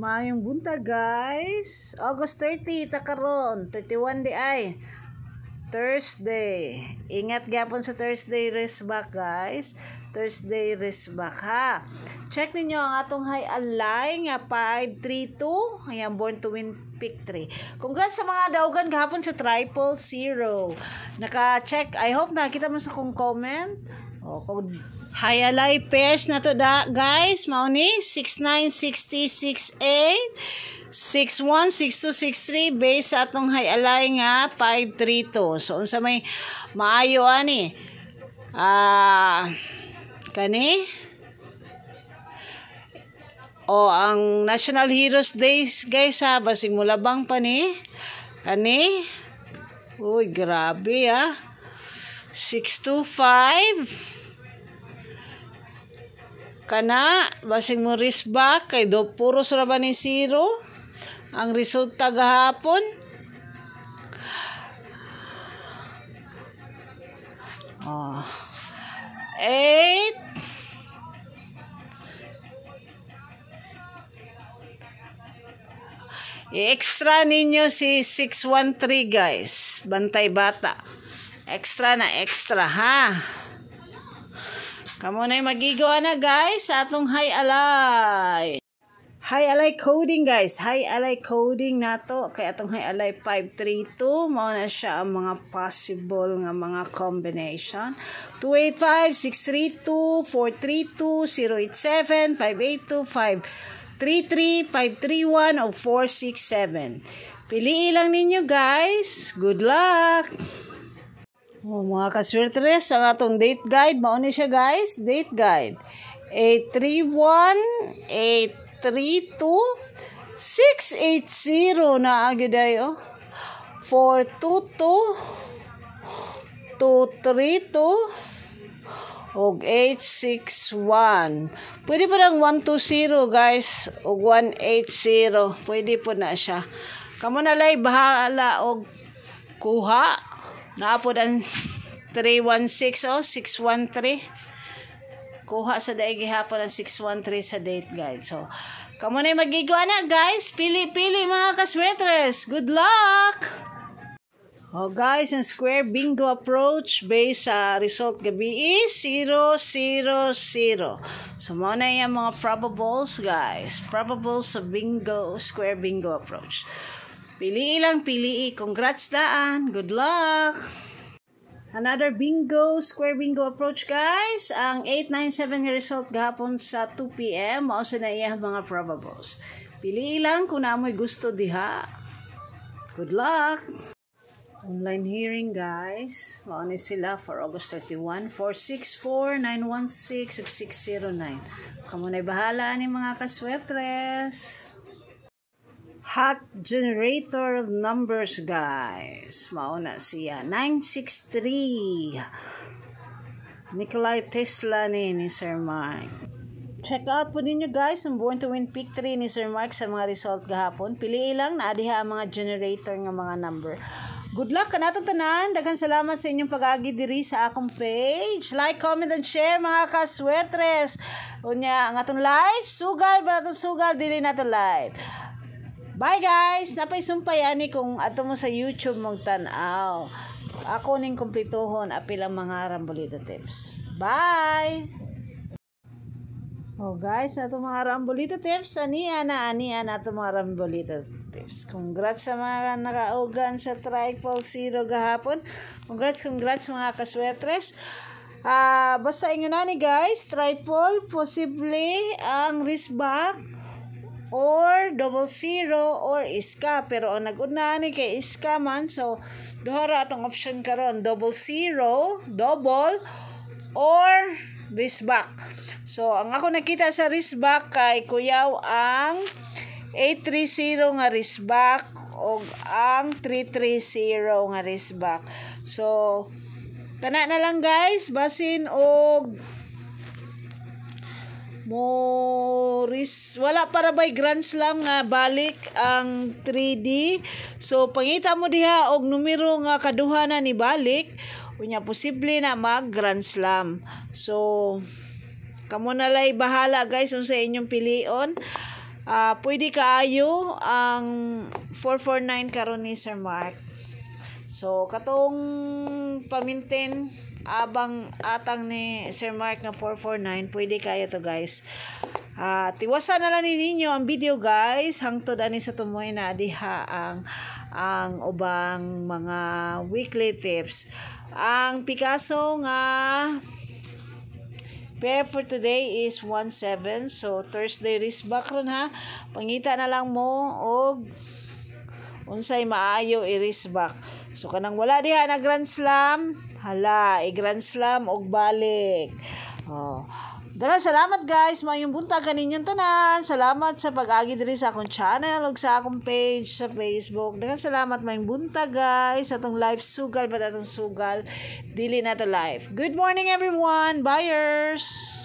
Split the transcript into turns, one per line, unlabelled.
Maayong buntag guys. August 30 ta karon, 31 di ay Thursday. Ingat gyapon sa Thursday rest back guys. Thursday rest back ha. Check ninyo ang atong high alay nga 532. Ayan, born to win pick 3. Congrats sa mga daugan gahapon sa 000. Naka-check. I hope nakita mo sa kong comment. O, kung high alay pairs na to da, guys. Mauni 696068 616263 base sa atong high alay nga 532. So unsa may maayo ani? Kani? O ang National Heroes Days guys ha, basig mulabang pa ni. Kani? Uy, grabe 625 kana basing mo risk back kay do puro ra ba ni zero ang resulta gahapon. Oh, 8 i-extra ninyo si 613 guys, bantay bata, extra na extra ha. Kamo na magigawa na guys sa atong high alay. High alay coding guys. High alay coding nato kay atong high alay 532 mao na siya ang mga possible nga mga combination. 285, 632, 432, 087, 582, 533, 531 o 467. Piliin lang ninyo guys. Good luck. Oh, mga kaswertres, ang atong date guide, mauni siya guys, date guide, 831, 832, 680 na agad ayo, 422, 232, og 861. Pwede pa lang 120 guys, og 180, pwede po na siya. Kamo na lay bahala og kuha. Naapod ang 316 o 613. Kuha sa daig gihapon ang 613 sa date guide. So, kamo na magigawa na guys. Pili-pili mga kaswetres. Good luck! Oh guys, ang square bingo approach based sa result gabi is 000. So, mao na yung mga probables guys. Probables sa bingo, square bingo approach. Pili lang, pili. Congrats daan. Good luck. Another bingo, square bingo approach guys. Ang 897 result gahapon sa 2 PM. Mao sa na iya mga probables. Pili lang kung naamoy gusto diha. Good luck. Online hearing guys. Mao ni sila for August 31. 464, 916, 609. Kamu na'y bahala ni mga kaswetres. Hot generator of numbers guys. Mauna siya 963. Nikolai Tesla ni Sir Mark. Check out po ninyo guys ang Born to Win Pick 3 ni Sir Mark sa mga result gahapon. Piliin lang na adiha ang mga generator ng mga number. Good luck kanatong tanan. Daghang salamat sa inyong pag-agi diri sa akong page. Like, comment, and share mga kaswertres. Unya ang atong live sugal ba atong sugal dili nato live. Bye guys! Napay sumpay ani kung ato mo sa YouTube mong tanaw. Ako ning kumplituhon apil ang mga rambolito tips. Bye! Oh guys, ato mga rambolito tips. Aniya na ato mga rambolito tips. Congrats sa mga nakaugan sa 000 gahapon. Congrats mga kaswertres. Basta inyo na ni guys, triple, posible ang risk back or 000 or iska, pero ang nag-una ni kay iska man, so duhara atong option karon 000, double or risk back. So ang ako nakita sa risk back kay kuyaw ang 830 nga risk back o ang 330 nga risk back. So kana na lang guys, basin og Morris, wala para by Grand Slam nga balik ang 3D. So pangita mo diha og numero nga kaduha na ni balik, unya posible na mag Grand Slam. So kamo na lay bahala guys sa inyong pilion. Pwede kaayo ang 449 karon ni Sir Mark. So katong paminten abang atang ni Sir Mark nga 449, pwede kayo to guys. Tiwasan na lang ninyo ang video guys hangtod ani sa tumoy na diha ang ubang mga weekly tips. Ang Picasso nga pair for today is 1.7. So Thursday wrist back ron ha. Pangita na lang mo og unsay maayo i-wrist back. So kanang wala diha na Grand Slam, hala, i-Grand Slam og balik. Daghang salamat guys, mayong buntag kaninyong tanan. Salamat sa pag-agi diri sa akong channel ug sa akong page sa Facebook. Daghang salamat mayong buntag guys sa atong live sugal ba atong sugal dili na to live. Good morning everyone, buyers.